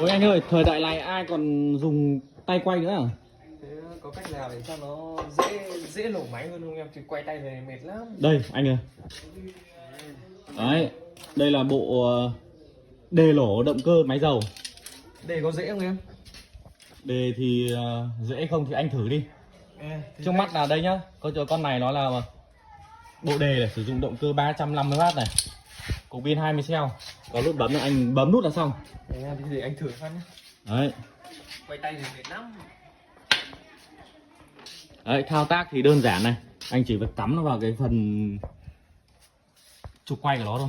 Ôi anh ơi, thời đại này ai còn dùng tay quay nữa à? Thế có cách nào để cho nó dễ nổ máy hơn không em? Chứ quay tay này mệt lắm. Đây anh ơi. Đấy, đây là bộ đề lỗ động cơ máy dầu. Đề có dễ không em? Đề thì dễ không thì anh thử đi. Trước mắt là đây nhá, con này nó là bộ đề này, sử dụng động cơ 350W này, cục pin 20 cell. Có nút bấm là anh bấm nút là xong. Để anh thử phát nhé. Đấy. Quay tay thì mệt lắm. Đấy, thao tác thì đơn giản này, anh chỉ việc cắm nó vào cái phần trục quay của nó thôi.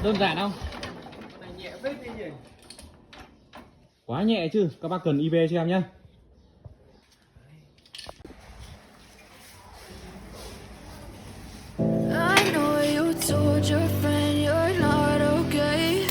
Đơn giản không? Này nhẹ vết đi nhỉ? Quá nhẹ chứ, các bác cần IB cho em nhé. I know you told your friend you're not okay.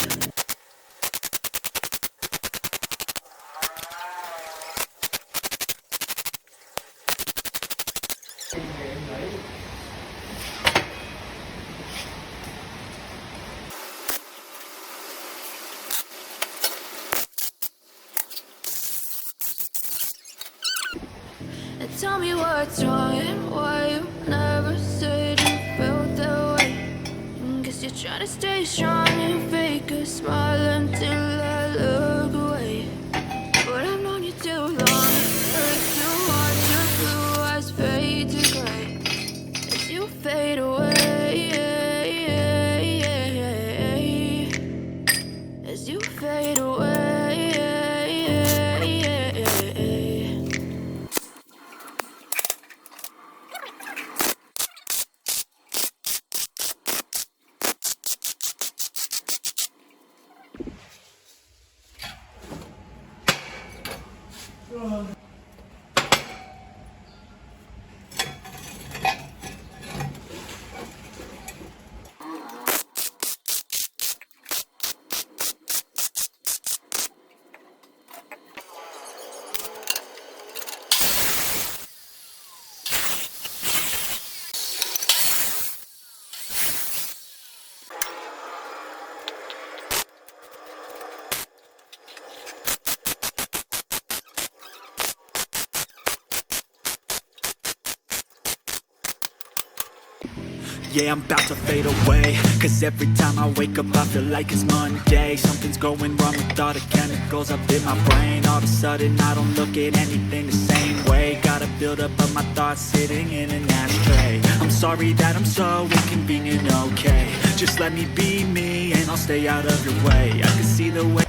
And tell me what's wrong and why you never said you felt that way. Guess you're trying to stay strong and fake a smile until I look away. But I've known you too long. It hurts to watch your blue eyes fade to gray as you fade away. As you fade away. Yeah, I'm about to fade away. Cause every time I wake up I feel like it's Monday. Something's going wrong with all the chemicals up in my brain. All of a sudden I don't look at anything the same way. Gotta build up of my thoughts sitting in an ashtray. I'm sorry that I'm so inconvenient, okay. Just let me be me and I'll stay out of your way. I can see the way.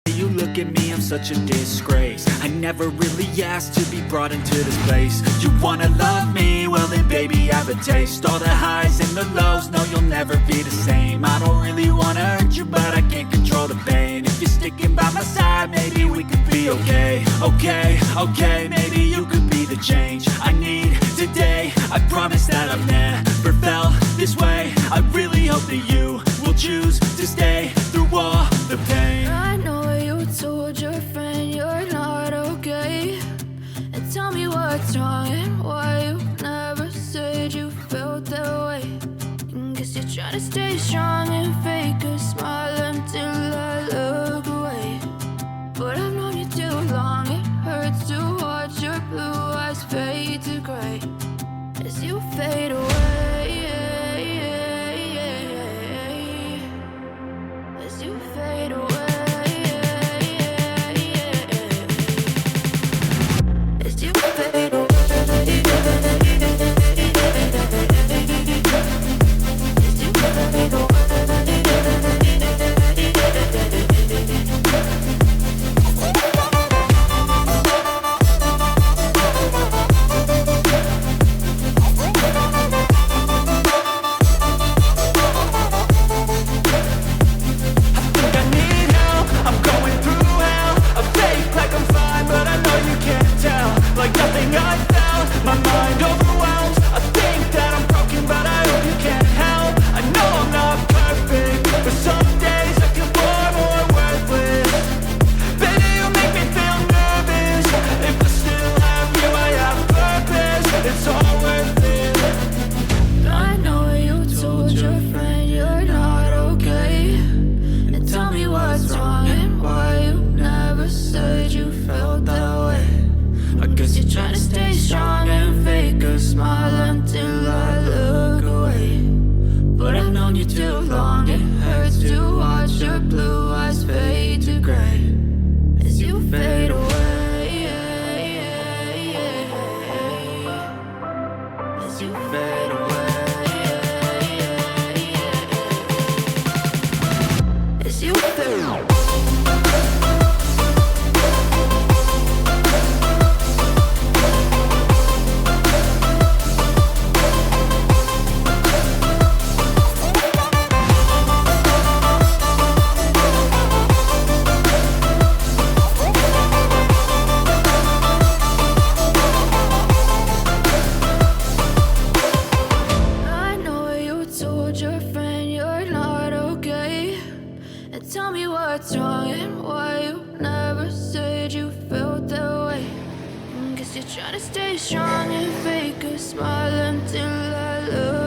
You look at me, I'm such a disgrace. I never really asked to be brought into this place. You wanna love me? Well then baby I have a taste. All the highs and the lows, no you'll never be the same. I don't really wanna hurt you but I can't control the pain. If you're sticking by my side, maybe we could be okay. Okay, maybe you could be the change I need today. I promise that I've never felt this way. I really hope that you will choose to stay through all the pain. I know you told your friend you're not okay. And tell me what's wrong and why you never said you felt that way. Guess you're trying to stay strong and fake a smile until I look away. But I've known you too long, it hurts to watch your blue eyes fade to gray as you fade away. As you fade away. As you fade away. Guess you're trying to stay strong and fake a smile until I look